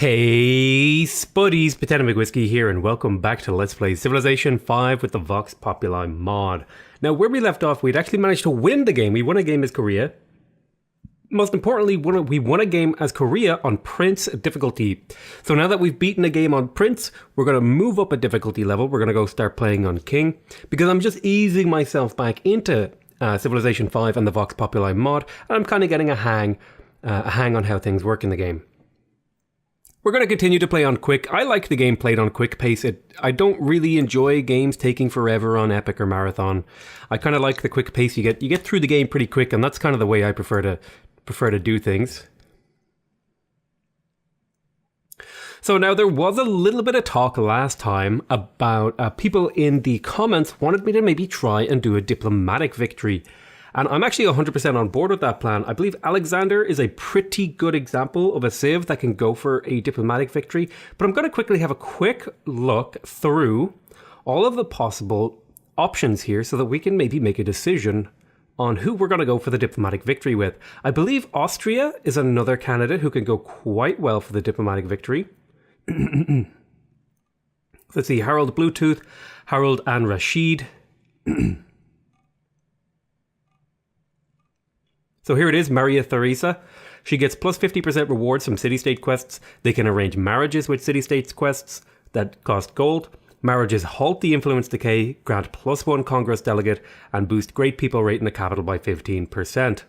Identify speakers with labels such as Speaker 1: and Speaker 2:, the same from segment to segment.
Speaker 1: Hey spuddies, Potatomcwhiskey here, and welcome back to Let's Play Civilization 5 with the Vox Populi Mod. Now, where we left off, we'd actually managed to win the game. We won a game as Korea. Most importantly, we won a game as Korea on Prince difficulty. So now that we've beaten a game on Prince, we're going to move up a difficulty level. We're going to go start playing on King, because I'm just easing myself back into Civilization 5 and the Vox Populi Mod, and I'm kind of getting a hang on how things work in the game. We're going to continue to play on quick. I like the game played on quick pace. I don't really enjoy games taking forever on epic or marathon. I kind of like the quick pace. You get through the game pretty quick, and that's kind of the way I prefer to do things. So now there was a little bit of talk last time about people in the comments wanted me to maybe try and do a diplomatic victory. And I'm actually 100% on board with that plan. I believe Alexander is a pretty good example of a civ that can go for a diplomatic victory. But I'm going to quickly have a quick look through all of the possible options here so that we can maybe make a decision on who we're going to go for the diplomatic victory with. I believe Austria is another candidate who can go quite well for the diplomatic victory. Let's see, Harold Bluetooth, Harold and Rashid. So here it is, Maria Theresa. She gets plus 50% rewards from city-state quests. They can arrange marriages with city-state quests that cost gold. Marriages halt the influence decay, grant +1 Congress delegate, and boost great people rate in the capital by 15%.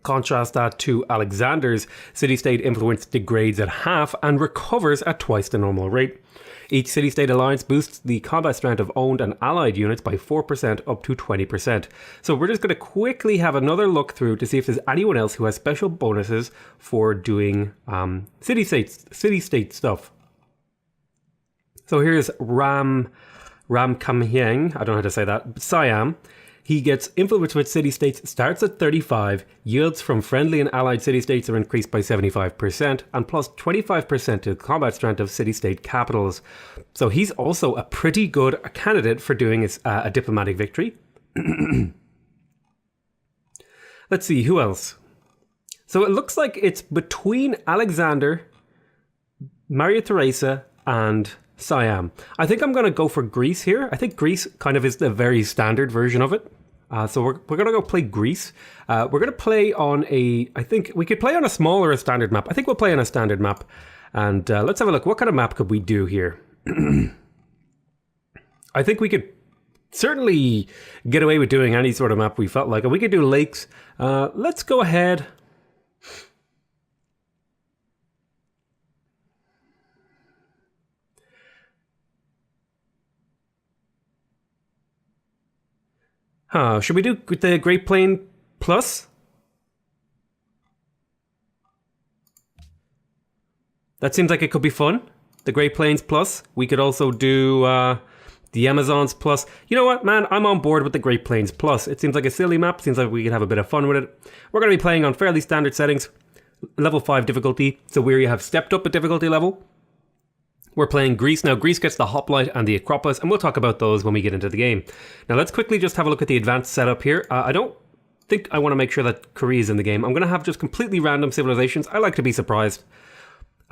Speaker 1: Contrast that to Alexander's city-state influence degrades at half and recovers at twice the normal rate. Each city-state alliance boosts the combat strength of owned and allied units by 4% up to 20%. So we're just going to quickly have another look through to see if there's anyone else who has special bonuses for doing city-state stuff. So here's Ram Kamhyang, I don't know how to say that, Siam. He gets influence with city-states, starts at 35, yields from friendly and allied city-states are increased by 75%, and plus 25% to the combat strength of city-state capitals. So he's also a pretty good candidate for doing a diplomatic victory. Let's see, who else? So it looks like it's between Alexander, Maria Theresa, and Siam. I think I'm going to go for Greece here. I think Greece kind of is the very standard version of it. So we're going to go play Greece. We're going to play on I think we could play on a small or a standard map. I think we'll play on a standard map. And let's have a look. What kind of map could we do here? I think we could certainly get away with doing any sort of map we felt like. We could do lakes. Let's go ahead. Should we do the Great Plain Plus? That seems like it could be fun. The Great Plains Plus. We could also do the Amazons Plus. You know what, man? I'm on board with the Great Plains Plus. It seems like a silly map. Seems like we could have a bit of fun with it. We're going to be playing on fairly standard settings. Level 5 difficulty. So we have stepped up a difficulty level. We're playing Greece. Now, Greece gets the Hoplite and the Acropolis, and we'll talk about those when we get into the game. Now, let's quickly just have a look at the advanced setup here. I don't think I want to make sure that Korea is in the game. I'm going to have just completely random civilizations. I like to be surprised.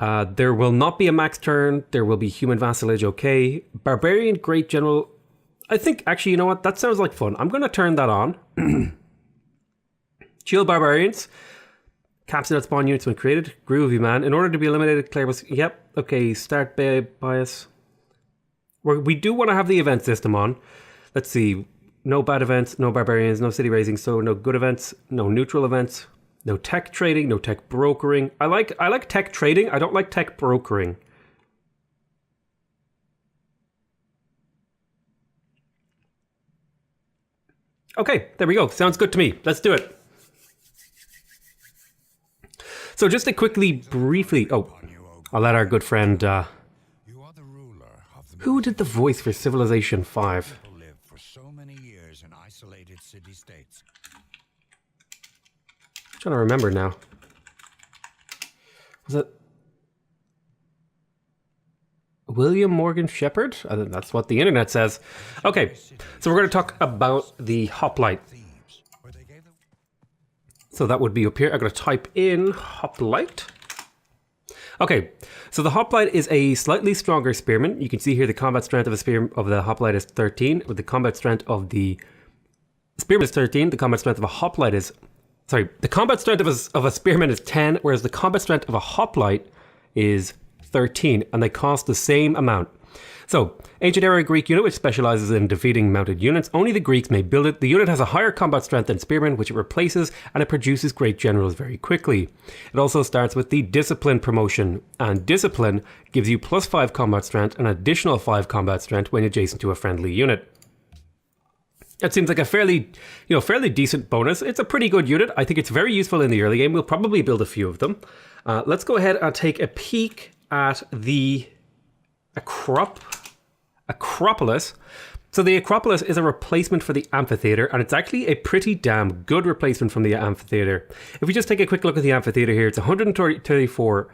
Speaker 1: There will not be a max turn. There will be human vassalage, okay. Barbarian, Great General. I think, actually, you know what? That sounds like fun. I'm going to turn that on. Chill Barbarians. Caps that spawn units when created. Groovy, man. In order to be eliminated, Claire was... Yep. Okay, start bias. We do want to have the event system on. Let's see. No bad events, no barbarians, no city raising, so no good events, no neutral events, no tech trading, no tech brokering. I like tech trading. I don't like tech brokering. Okay, there we go. Sounds good to me. Let's do it. So just to briefly... Oh, I'll let our good friend... who did the voice for Civilization 5?
Speaker 2: For so many years in isolated city-states.
Speaker 1: I'm trying to remember now. Was it William Morgan Shepherd? I think that's what the internet says. Okay, so we're going to talk about the Hoplite. So that would be up here. I'm going to type in Hoplite. Okay, so the hoplite is a slightly stronger spearman. You can see here the combat strength of the hoplite is 13, with the combat strength of the spearman is 13. The combat strength of a hoplite is, sorry, the combat strength of a spearman is 10, whereas the combat strength of a hoplite is 13, and they cost the same amount. So, ancient era Greek unit which specializes in defeating mounted units. Only the Greeks may build it. The unit has a higher combat strength than spearmen, which it replaces, and it produces great generals very quickly. It also starts with the discipline promotion, and discipline gives you +5 combat strength and an additional 5 combat strength when adjacent to a friendly unit. It seems like a fairly decent bonus. It's a pretty good unit. I think it's very useful in the early game. We'll probably build a few of them. Let's go ahead and take a peek at the Acropolis. So the Acropolis is a replacement for the amphitheater, and it's actually a pretty damn good replacement from the amphitheater. If we just take a quick look at the amphitheater here, it's 134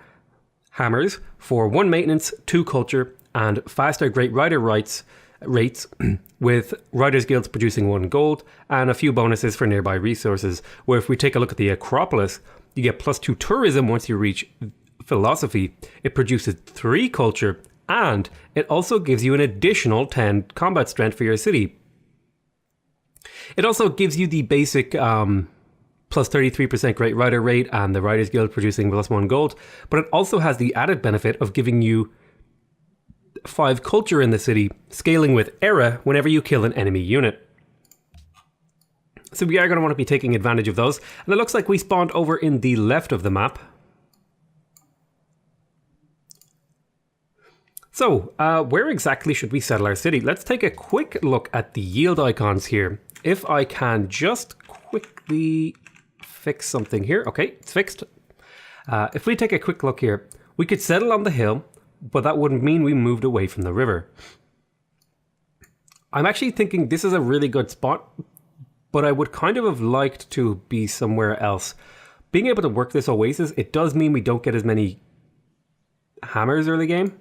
Speaker 1: hammers for 1 maintenance, 2 culture, and faster great rider rates with Riders Guilds producing 1 gold and a few bonuses for nearby resources. Where if we take a look at the Acropolis, you get +2 tourism once you reach philosophy. It produces 3 culture, and it also gives you an additional 10 combat strength for your city. It also gives you the basic +33% Great Rider rate and the Riders Guild producing +1 gold, but it also has the added benefit of giving you 5 culture in the city, scaling with era whenever you kill an enemy unit. So we are going to want to be taking advantage of those, and it looks like we spawned over in the left of the map. So, where exactly should we settle our city? Let's take a quick look at the yield icons here. If I can just quickly fix something here. Okay, it's fixed. If we take a quick look here, we could settle on the hill, but that wouldn't mean we moved away from the river. I'm actually thinking this is a really good spot, but I would kind of have liked to be somewhere else. Being able to work this oasis, it does mean we don't get as many hammers early game,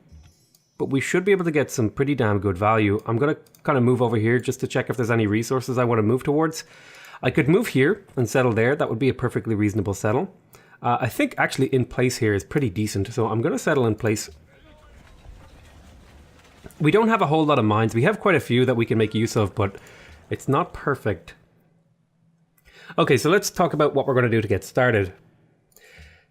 Speaker 1: but we should be able to get some pretty damn good value. I'm going to kind of move over here just to check if there's any resources I want to move towards. I could move here and settle there. That would be a perfectly reasonable settle. I think actually in place here is pretty decent, so I'm going to settle in place. We don't have a whole lot of mines. We have quite a few that we can make use of, but it's not perfect. Okay, so let's talk about what we're going to do to get started.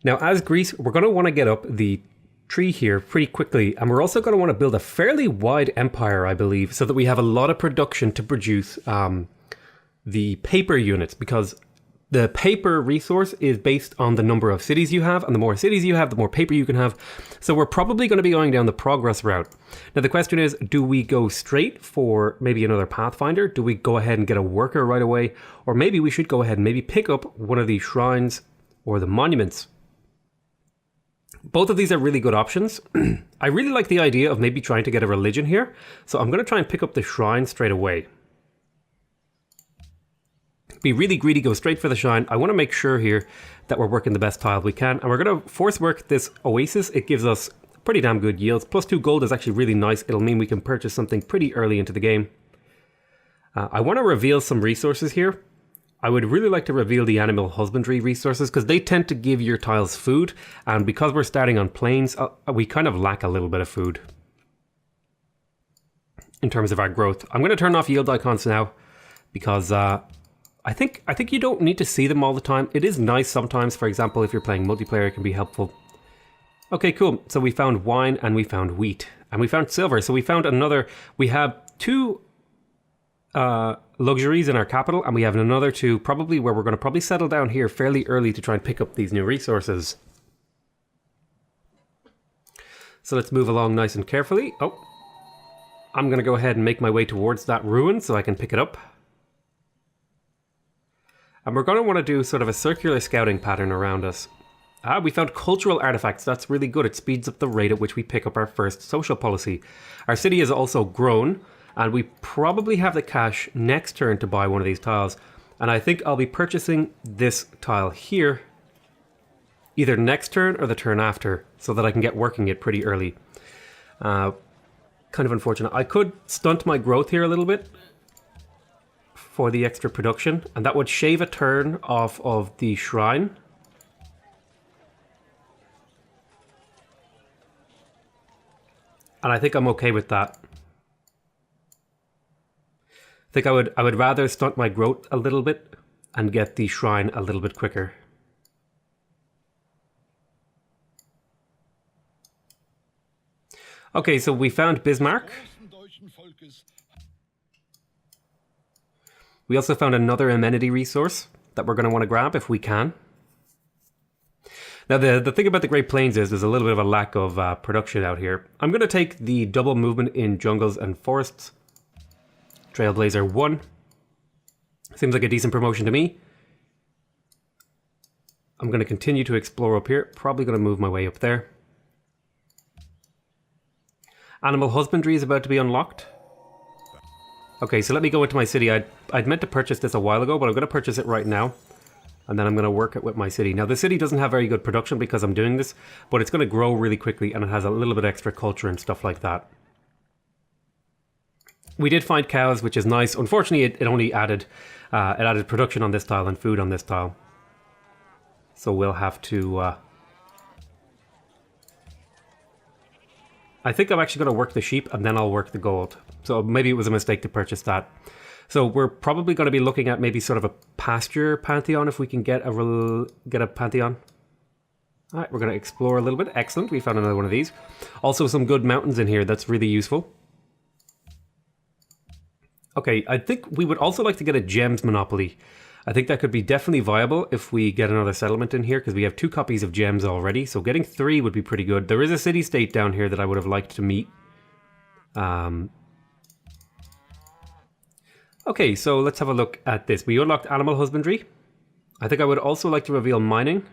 Speaker 1: Now, as Greece, we're going to want to get up the tree here pretty quickly, and we're also going to want to build a fairly wide empire, I believe, so that we have a lot of production to produce the paper units, because the paper resource is based on the number of cities you have, and the more cities you have, the more paper you can have. So we're probably going to be going down the progress route. Now the question is, do we go straight for maybe another Pathfinder? Do we go ahead and get a worker right away? Or maybe we should go ahead and maybe pick up one of the shrines or the monuments. Both of these are really good options. I really like the idea of maybe trying to get a religion here, so I'm going to try and pick up the shrine straight away. Be really greedy, go straight for the shrine. I want to make sure here that we're working the best tile we can, and we're going to force work this oasis. It gives us pretty damn good yields. +2 gold is actually really nice. It'll mean we can purchase something pretty early into the game. I want to reveal some resources here. I would really like to reveal the animal husbandry resources, because they tend to give your tiles food, and because we're starting on plains, we kind of lack a little bit of food in terms of our growth. I'm going to turn off yield icons now, because I think you don't need to see them all the time. It is nice sometimes. For example, if you're playing multiplayer, it can be helpful. Okay, cool. So we found wine and we found wheat and we found silver. So we found another. We have 2 luxuries in our capital, and we have another 2 probably where we're going to probably settle down here fairly early to try and pick up these new resources. So let's move along nice and carefully. Oh, I'm going to go ahead and make my way towards that ruin so I can pick it up. And we're going to want to do sort of a circular scouting pattern around us. We found cultural artifacts. That's really good. It speeds up the rate at which we pick up our first social policy. Our city has also grown, and we probably have the cash next turn to buy one of these tiles. And I think I'll be purchasing this tile here either next turn or the turn after, so that I can get working it pretty early. Kind of unfortunate. I could stunt my growth here a little bit for the extra production, and that would shave a turn off of the shrine. And I think I'm okay with that. I think I would rather stunt my growth a little bit and get the shrine a little bit quicker. Okay, so we found Bismarck. We also found another amenity resource that we're going to want to grab if we can. Now, the thing about the Great Plains is there's a little bit of a lack of production out here. I'm going to take the double movement in jungles and forests. Trailblazer 1. Seems like a decent promotion to me. I'm going to continue to explore up here. Probably going to move my way up there. Animal husbandry is about to be unlocked. Okay, so let me go into my city. I'd meant to purchase this a while ago, but I'm going to purchase it right now. And then I'm going to work it with my city. Now, the city doesn't have very good production because I'm doing this, but it's going to grow really quickly and it has a little bit extra culture and stuff like that. We did find cows, which is nice. Unfortunately, it only added production on this tile and food on this tile. So we'll have to... I think I'm actually going to work the sheep and then I'll work the gold. So maybe it was a mistake to purchase that. So we're probably going to be looking at maybe sort of a pasture Pantheon if we can get a Pantheon. All right, we're going to explore a little bit. Excellent, we found another one of these. Also some good mountains in here, that's really useful. Okay, I think we would also like to get a gems monopoly. I think that could be definitely viable if we get another settlement in here because we have 2 copies of gems already. So getting 3 would be pretty good. There is a city-state down here that I would have liked to meet. Okay, so let's have a look at this. We unlocked animal husbandry. I think I would also like to reveal mining.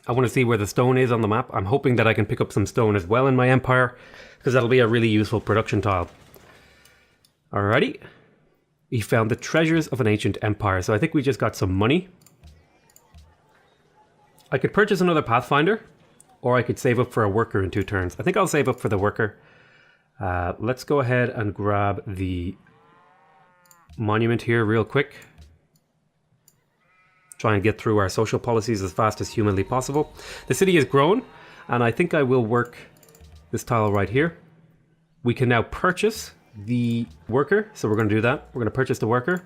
Speaker 1: I want to see where the stone is on the map. I'm hoping that I can pick up some stone as well in my empire because that'll be a really useful production tile. Alrighty. We found the treasures of an ancient empire. So I think we just got some money. I could purchase another Pathfinder or I could save up for a worker in 2 turns. I think I'll save up for the worker. Let's go ahead and grab the monument here real quick. Try and get through our social policies as fast as humanly possible. The city has grown, and I think I will work this tile right here. We can now purchase the worker, so we're going to do that. We're going to purchase the worker.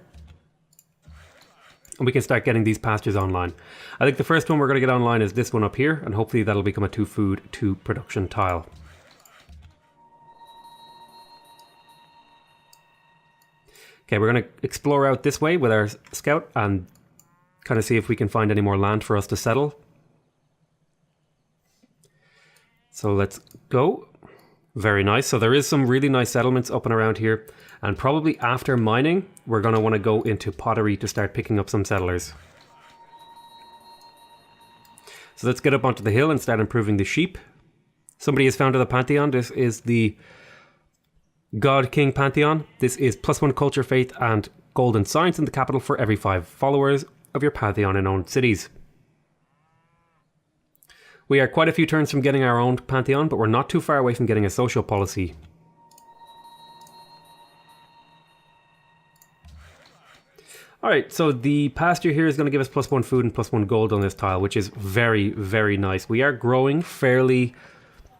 Speaker 1: And we can start getting these pastures online. I think the first one we're going to get online is this one up here, and hopefully that'll become a 2 food, 2 production tile. Okay, we're going to explore out this way with our scout and kind of see if we can find any more land for us to settle. So let's go. Very nice. So there is some really nice settlements up and around here. And probably after mining, we're going to want to go into pottery to start picking up some settlers. So let's get up onto the hill and start improving the sheep. Somebody has founded the Pantheon. This is the God King Pantheon. This is +1 culture, faith, and gold and science in the capital for every 5 followers of your Pantheon in owned cities. We are quite a few turns from getting our own Pantheon, but we're not too far away from getting a social policy. Alright, so the pasture here is going to give us +1 food and +1 gold on this tile, which is very, very nice. We are growing fairly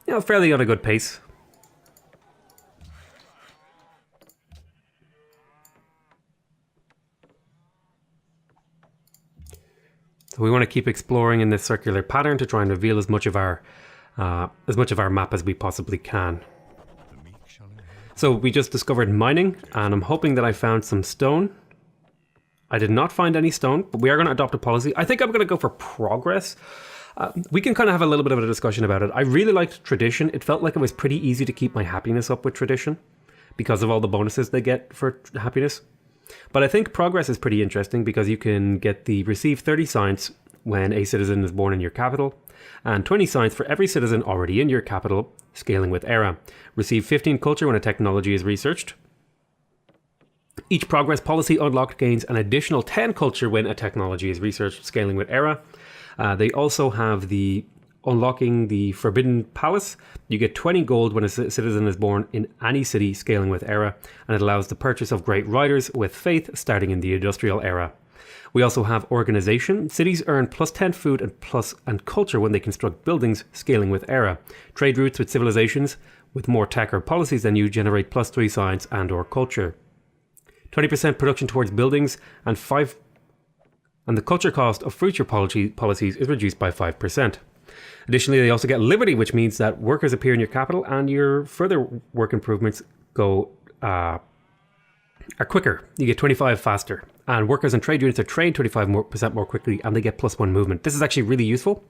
Speaker 1: on a good pace. So we want to keep exploring in this circular pattern to try and reveal as much of our map as we possibly can. So we just discovered mining, and I'm hoping that I found some stone. I did not find any stone, but we are going to adopt a policy. I think I'm going to go for progress. We can kind of have a little bit of a discussion about it. I really liked tradition. It felt like it was pretty easy to keep my happiness up with tradition because of all the bonuses they get for happiness. But I think progress is pretty interesting because you can get the receive 30 science when a citizen is born in your capital, and 20 science for every citizen already in your capital, scaling with era. Receive 15 culture when a technology is researched. Each progress policy unlocked gains an additional 10 culture when a technology is researched, scaling with era. They also have the unlocking the Forbidden Palace. You get 20 gold when a citizen is born in any city, scaling with era, and it allows the purchase of great riders with faith starting in the industrial era. We also have organization. Cities earn plus 10 food and culture when they construct buildings, scaling with era. Trade routes with civilizations with more tech or policies than you generate plus 3 science and or culture. 20% production towards buildings and the culture cost of future policies is reduced by 5%. Additionally, they also get liberty, which means that workers appear in your capital and your further work improvements are quicker. You get 25 faster. And workers and trade units are trained 25% more quickly, and they get plus 1 movement. This is actually really useful.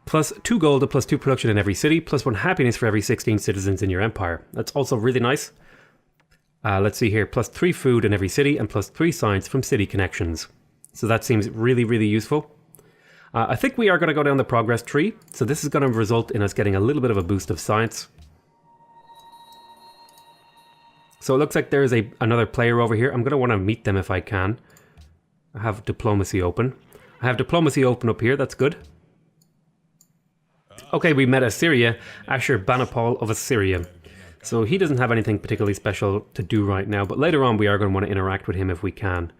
Speaker 1: Plus 2 gold and plus 2 production in every city, plus 1 happiness for every 16 citizens in your empire. That's also really nice. Let's see here, plus 3 food in every city and plus 3 science from city connections. So that seems really, really useful. I think we are going to go down the progress tree. So this is going to result in us getting a little bit of a boost of science. So it looks like there's another player over here. I'm going to want to meet them if I can. I have diplomacy open. I have diplomacy open up here. That's good. Okay, we met Assyria. Ashurbanipal of Assyria. So he doesn't have anything particularly special to do right now. But later on, we are going to want to interact with him if we can.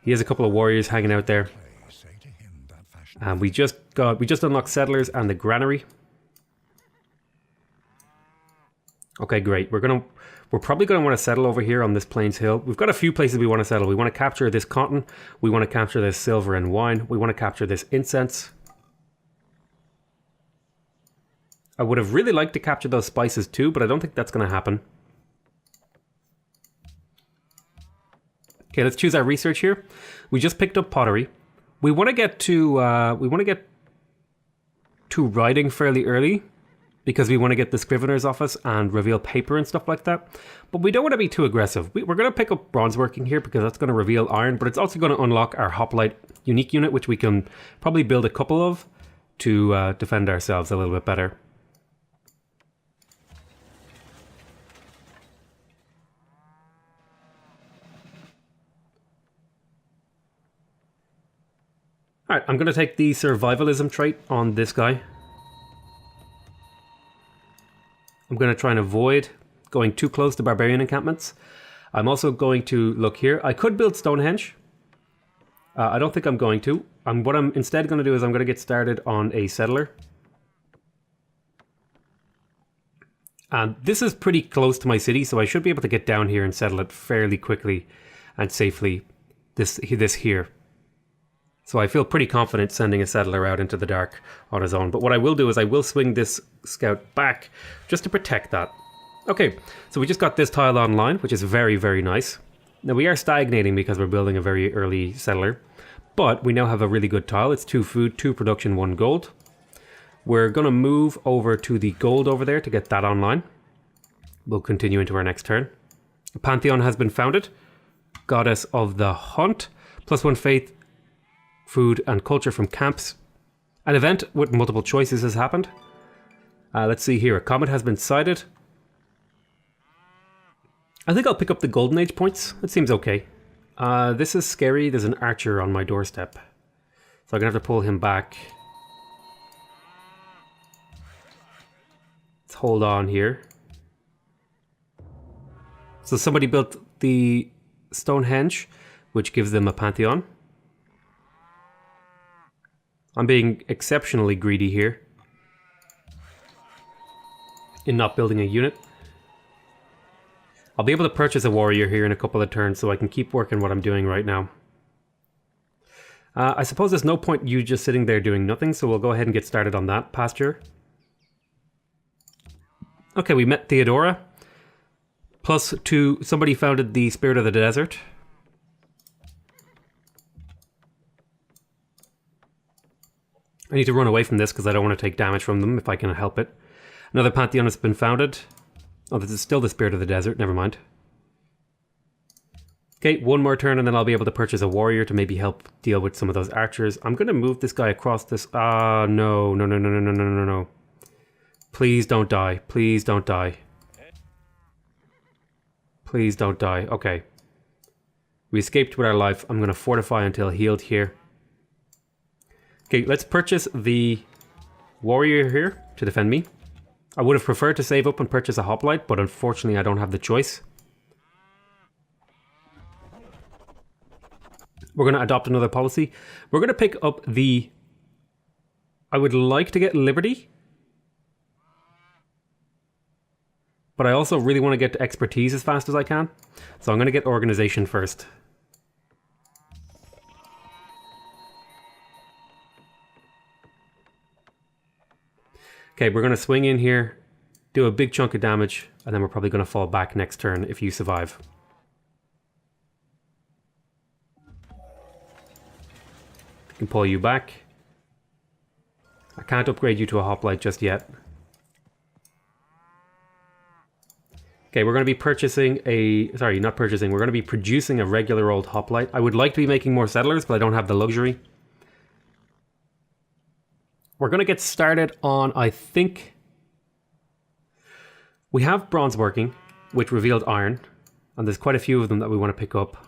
Speaker 1: He has a couple of warriors hanging out there. And we just unlocked settlers and the granary. Okay, great. We're probably going to want to settle over here on this Plains Hill. We've got a few places we want to settle. We want to capture this cotton. We want to capture this silver and wine. We want to capture this incense. I would have really liked to capture those spices too, but I don't think that's going to happen. Okay, let's choose our research here. We just picked up pottery. We want to get to writing fairly early because we want to get the scrivener's office and reveal paper and stuff like that. But we don't want to be too aggressive. We're going to pick up bronze working here because that's going to reveal iron, but it's also going to unlock our hoplite unique unit, which we can probably build a couple of to defend ourselves a little bit better. Alright, I'm going to take the survivalism trait on this guy. I'm going to try and avoid going too close to barbarian encampments. I'm also going to look here. I could build Stonehenge. I don't think I'm going to. What I'm instead going to do is I'm going to get started on a settler. And this is pretty close to my city, so I should be able to get down here and settle it fairly quickly and safely. This here. So I feel pretty confident sending a settler out into the dark on his own. But what I will do is I will swing this scout back just to protect that. Okay, so we just got this tile online, which is very, very nice. Now we are stagnating because we're building a very early settler. But we now have a really good tile. It's 2 food, 2 production, 1 gold. We're going to move over to the gold over there to get that online. We'll continue into our next turn. A Pantheon has been founded. Goddess of the Hunt. Plus 1 faith. Food and culture from camps. An event with multiple choices has happened. Let's see here. A comet has been sighted. I think I'll pick up the Golden Age points. It seems okay. This is scary. There's an archer on my doorstep. So I'm going to have to pull him back. Let's hold on here. So somebody built the Stonehenge, which gives them a Pantheon. I'm being exceptionally greedy here in not building a unit. I'll be able to purchase a warrior here in a couple of turns so I can keep working what I'm doing right now. I suppose there's no point you just sitting there doing nothing, so we'll go ahead and get started on that pasture. Okay, we met Theodora. Plus 2, somebody founded the Spirit of the Desert. I need to run away from this because I don't want to take damage from them if I can help it. Another Pantheon has been founded. Oh, this is still the Spirit of the Desert. Never mind. Okay, 1 more turn and then I'll be able to purchase a warrior to maybe help deal with some of those archers. I'm going to move this guy across this... No. Please don't die. Please don't die. Please don't die. Okay. We escaped with our life. I'm going to fortify until healed here. Okay, let's purchase the warrior here to defend me. I would have preferred to save up and purchase a hoplite, but unfortunately I don't have the choice. We're going to adopt another policy. We're going to pick up the... I would like to get Liberty. But I also really want to get to expertise as fast as I can. So I'm going to get organization first. Okay, we're going to swing in here, do a big chunk of damage, and then we're probably going to fall back next turn if you survive. I can pull you back. I can't upgrade you to a hoplite just yet. Okay, we're going to be purchasing a... Sorry, not purchasing. We're going to be producing a regular old hoplite. I would like to be making more settlers, but I don't have the luxury. We're going to get started on, I think... We have bronze working, which revealed iron. And there's quite a few of them that we want to pick up.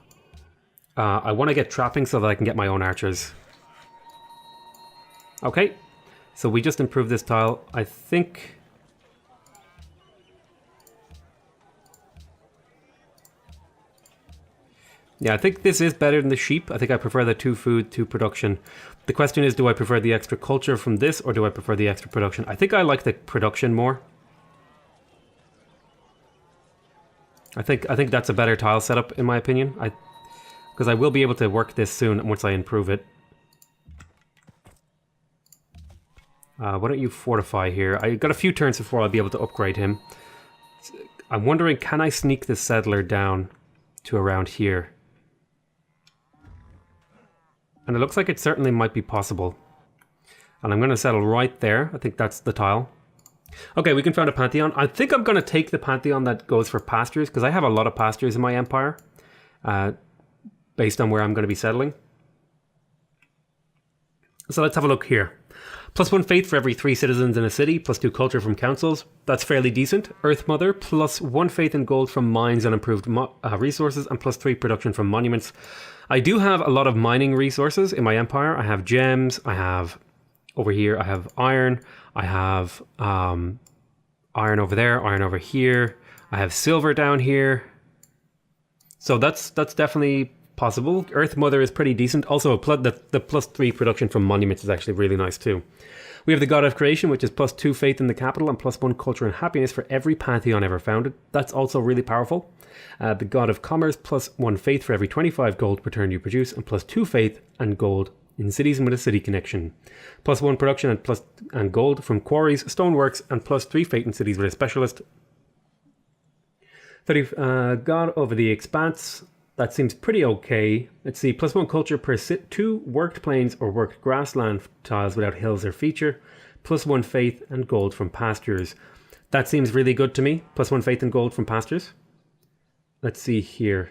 Speaker 1: I want to get trapping so that I can get my own archers. Okay. So we just improved this tile. I think... Yeah, I think this is better than the sheep. I think I prefer the 2 food, 2 production. The question is, do I prefer the extra culture from this, or do I prefer the extra production? I think I like the production more. I think that's a better tile setup, in my opinion. Because I will be able to work this soon once I improve it. Why don't you fortify here? I got a few turns before I'll be able to upgrade him. I'm wondering, can I sneak the settler down to around here? And it looks like it certainly might be possible. And I'm going to settle right there. I think that's the tile. Okay, we can found a Pantheon. I think I'm going to take the Pantheon that goes for pastures, because I have a lot of pastures in my empire. Based on where I'm going to be settling. So let's have a look here. +1 faith for every 3 citizens in a city, +2 culture from councils. That's fairly decent. Earth Mother, +1 faith and gold from mines and improved resources, and +3 production from monuments. I do have a lot of mining resources in my empire. I have gems, I have, over here, I have iron, I have iron over there, iron over here, I have silver down here. So that's definitely possible. Earth Mother is pretty decent. Also, the +3 production from monuments is actually really nice too. We have the God of Creation, which is +2 faith in the capital and +1 culture and happiness for every Pantheon ever founded. That's also really powerful. The God of Commerce, +1 faith for every 25 gold per turn you produce, and +2 faith and gold in cities and with a city connection. +1 production and gold from quarries, stoneworks, and +3 faith in cities with a specialist. 30 God over the Expanse. That seems pretty okay. Let's see, +1 culture per 2 worked plains or worked grassland tiles without hills or feature. +1 faith and gold from pastures. That seems really good to me. +1 faith and gold from pastures. Let's see here.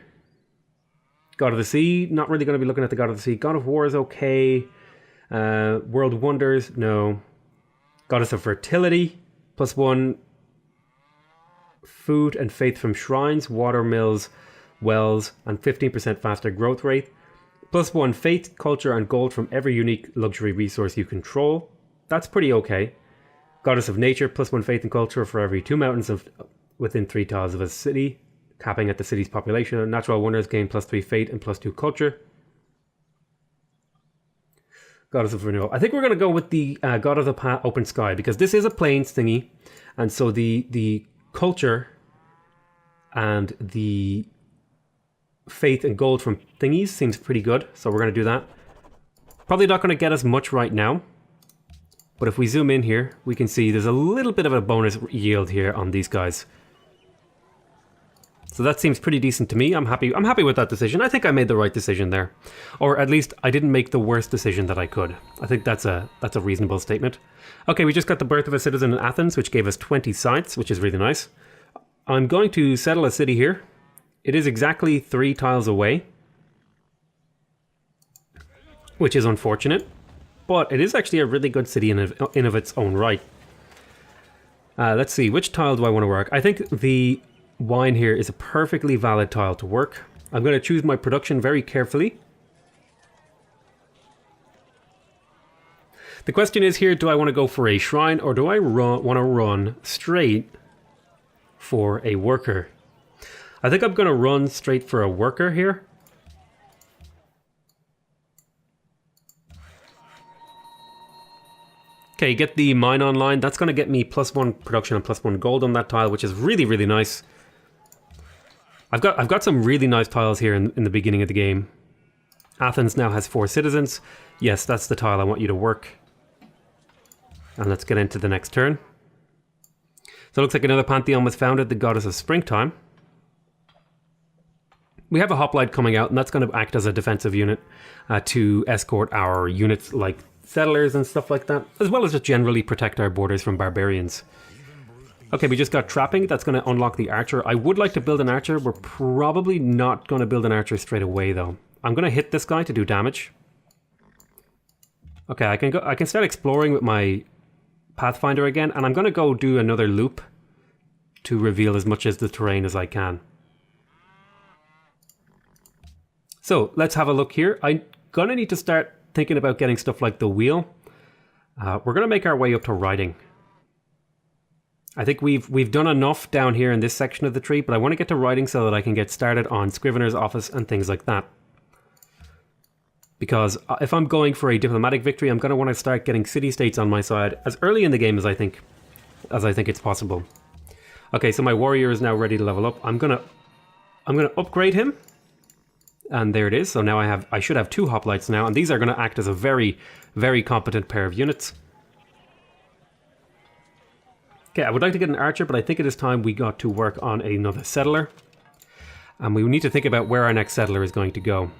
Speaker 1: God of the Sea, not really going to be looking at the God of the Sea. God of War is okay. World Wonders, no. Goddess of Fertility, +1 food and faith from shrines, water mills, wells, and 15% faster growth rate. +1 faith, culture, and gold from every unique luxury resource you control. That's pretty okay. Goddess of Nature, +1 faith and culture for every 2 mountains within 3 tiles of a city, capping at the city's population. Natural Wonders gain +3 faith and +2 culture. Goddess of Renewal. I think we're going to go with the God of the Open Sky, because this is a plains thingy, and so the culture and the faith and gold from thingies seems pretty good, so we're going to do that. Probably not going to get us much right now, but if we zoom in here, we can see there's a little bit of a bonus yield here on these guys. So that seems pretty decent to me. I'm happy with that decision. I think I made the right decision there, or at least I didn't make the worst decision that I could. I think that's a reasonable statement. Okay, we just got the birth of a citizen in Athens, which gave us 20 sites, which is really nice. I'm going to settle a city here. It is exactly 3 tiles away, which is unfortunate, but it is actually a really good city in of its own right. Let's see, which tile do I want to work? I think the wine here is a perfectly valid tile to work. I'm going to choose my production very carefully. The question is here, do I want to go for a shrine, or do I want to run straight for a worker? I think I'm going to run straight for a worker here. Okay, get the mine online. That's going to get me +1 production and +1 gold on that tile, which is really, really nice. I've got some really nice tiles here in the beginning of the game. Athens now has 4 citizens. Yes, that's the tile I want you to work. And let's get into the next turn. So it looks like another Pantheon was founded, the goddess of springtime. We have a hoplite coming out, and that's going to act as a defensive unit to escort our units like settlers and stuff like that, as well as just generally protect our borders from barbarians. Okay, we just got trapping. That's going to unlock the archer. I would like to build an archer. We're probably not going to build an archer straight away, though. I'm going to hit this guy to do damage. Okay, I can start exploring with my Pathfinder again, and I'm going to go do another loop to reveal as much as the terrain as I can. So let's have a look here. I'm going to need to start thinking about getting stuff like the wheel. We're going to make our way up to riding. I think we've done enough down here in this section of the tree, but I want to get to writing so that I can get started on Scrivener's office and things like that. Because if I'm going for a diplomatic victory, I'm going to want to start getting city-states on my side as early in the game as I think it's possible. Okay, so my warrior is now ready to level up. I'm gonna upgrade him, and there it is. So now I should have 2 hoplites now, and these are going to act as a very, very competent pair of units. Okay, I would like to get an archer, but I think it is time we got to work on another settler. And we need to think about where our next settler is going to go.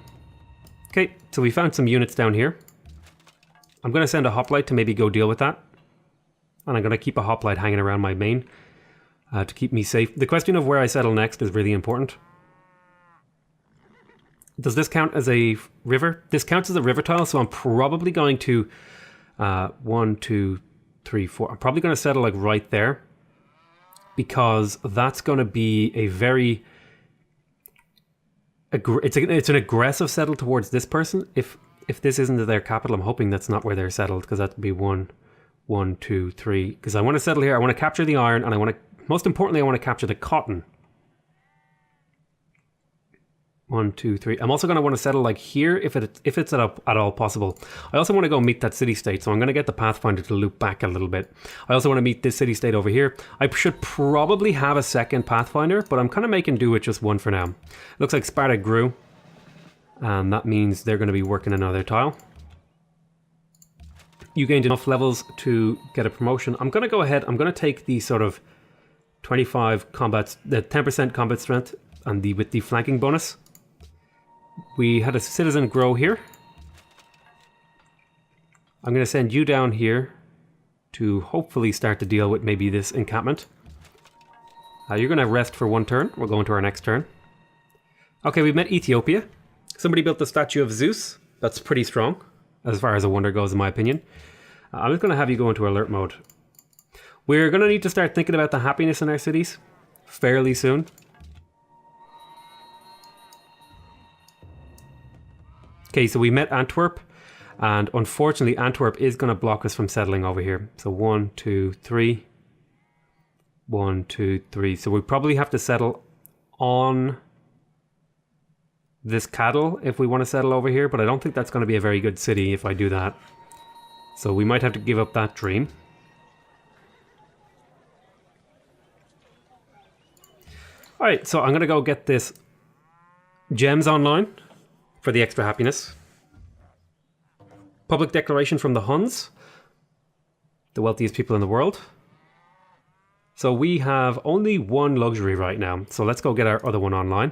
Speaker 1: Okay, so we found some units down here. I'm going to send a hoplite to maybe go deal with that. And I'm going to keep a hoplite hanging around my main to keep me safe. The question of where I settle next is really important. Does this count as a river? This counts as a river tile, so I'm probably going to 1, 2, 3, 4. I'm probably going to settle like right there, because that's going to be a very it's an aggressive settle towards this person. If this isn't their capital, I'm hoping that's not where they're settled, because that'd be 1, 2, 3. Because I want to settle here. I want to capture the iron, and I want to, most importantly, I want to capture the cotton. 1, 2, 3. I'm also going to want to settle like here if it's at all possible. I also want to go meet that city-state, so I'm going to get the Pathfinder to loop back a little bit. I also want to meet this city-state over here. I should probably have a second Pathfinder, but I'm kind of making do with just one for now. Looks like Sparta grew, and that means they're going to be working another tile. You gained enough levels to get a promotion. I'm going to go ahead. I'm going to take the sort of 25 combat, the 10% combat strength, and with the flanking bonus. We had a citizen grow here. I'm going to send you down here to hopefully start to deal with maybe this encampment. You're going to rest for 1 turn. We'll go into our next turn. Okay, we've met Ethiopia. Somebody built the statue of Zeus. That's pretty strong, as far as a wonder goes, in my opinion. I'm just going to have you go into alert mode. We're going to need to start thinking about the happiness in our cities fairly soon. Okay, so we met Antwerp, and unfortunately Antwerp is going to block us from settling over here. So 1, 2, 3. 1, 2, 3. So we probably have to settle on this cattle if we want to settle over here, but I don't think that's going to be a very good city if I do that. So we might have to give up that dream. Alright, so I'm going to go get this gems online for the extra happiness. Public declaration from the Huns, the wealthiest people in the world. So we have only 1 luxury right now, so let's go get our other one online.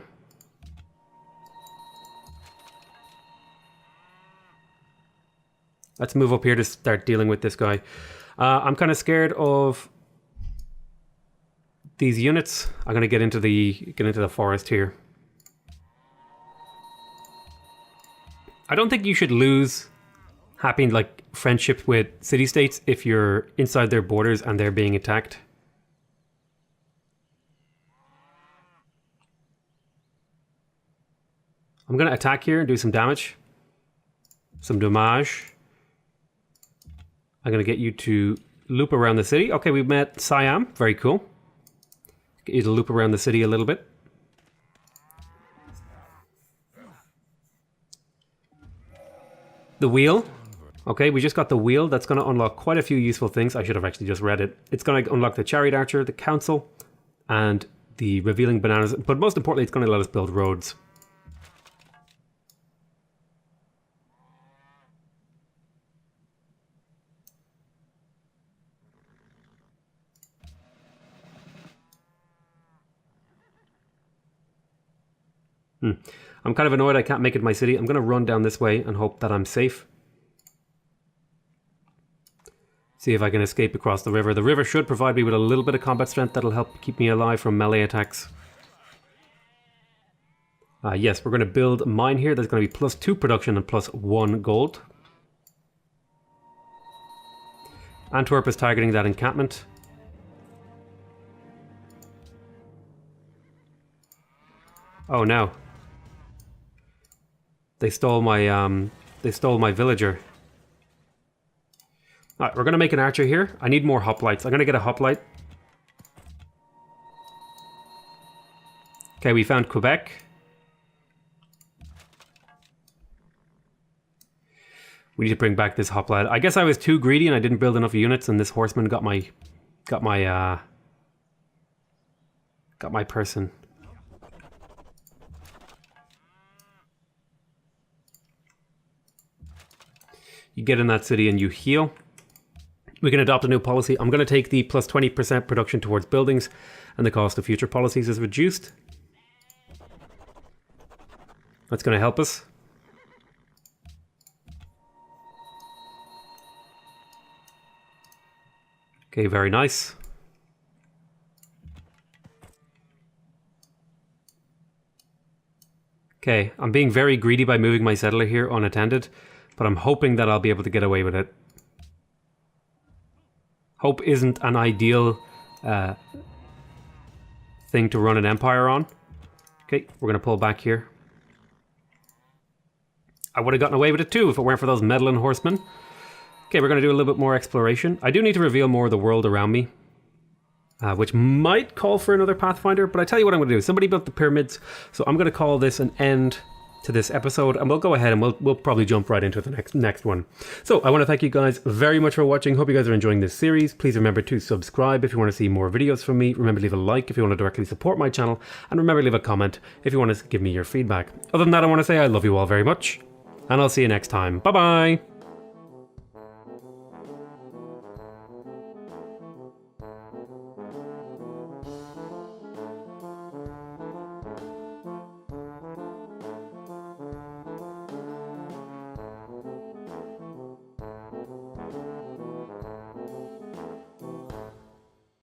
Speaker 1: Let's move up here to start dealing with this guy. I'm kind of scared of these units. I'm going to get into the forest here. I don't think you should lose friendship with city-states if you're inside their borders and they're being attacked. I'm going to attack here and do some damage. Some damage. I'm going to get you to loop around the city. Okay, we've met Siam. Very cool. Get you to loop around the city a little bit. The wheel. Okay, we just got the wheel. That's going to unlock quite a few useful things. I should have actually just read it. It's going to unlock the chariot archer, the council, and the revealing bananas. But most importantly, it's going to let us build roads. I'm kind of annoyed I can't make it my city. I'm going to run down this way and hope that I'm safe. See if I can escape across the river. The river should provide me with a little bit of combat strength that'll help keep me alive from melee attacks. Yes, we're going to build a mine here. There's going to be +2 production and +1 gold. Antwerp is targeting that encampment. Oh no. They stole my villager. Alright, we're gonna make an archer here. I need more hoplites. I'm gonna get a hoplite. Okay, we found Quebec. We need to bring back this hoplite. I guess I was too greedy and I didn't build enough units, and this horseman got my person. You get in that city and you heal. We can adopt a new policy. I'm going to take the +20% production towards buildings, and the cost of future policies is reduced. That's going to help us. Okay, very nice. Okay, I'm being very greedy by moving my settler here unattended, but I'm hoping that I'll be able to get away with it. Hope isn't an ideal thing to run an empire on. Okay, we're going to pull back here. I would have gotten away with it too if it weren't for those meddling horsemen. Okay, we're going to do a little bit more exploration. I do need to reveal more of the world around me, which might call for another Pathfinder, but I tell you what I'm going to do. Somebody built the pyramids, so I'm going to call this an end to this episode, and we'll go ahead and we'll probably jump right into the next one. So I want to thank you guys very much for watching. Hope you guys are enjoying this series. Please remember to subscribe if you want to see more videos from me. Remember to leave a like if you want to directly support my channel, and remember to leave a comment if you want to give me your feedback. Other than that, I want to say I love you all very much, and I'll see you next time. Bye bye.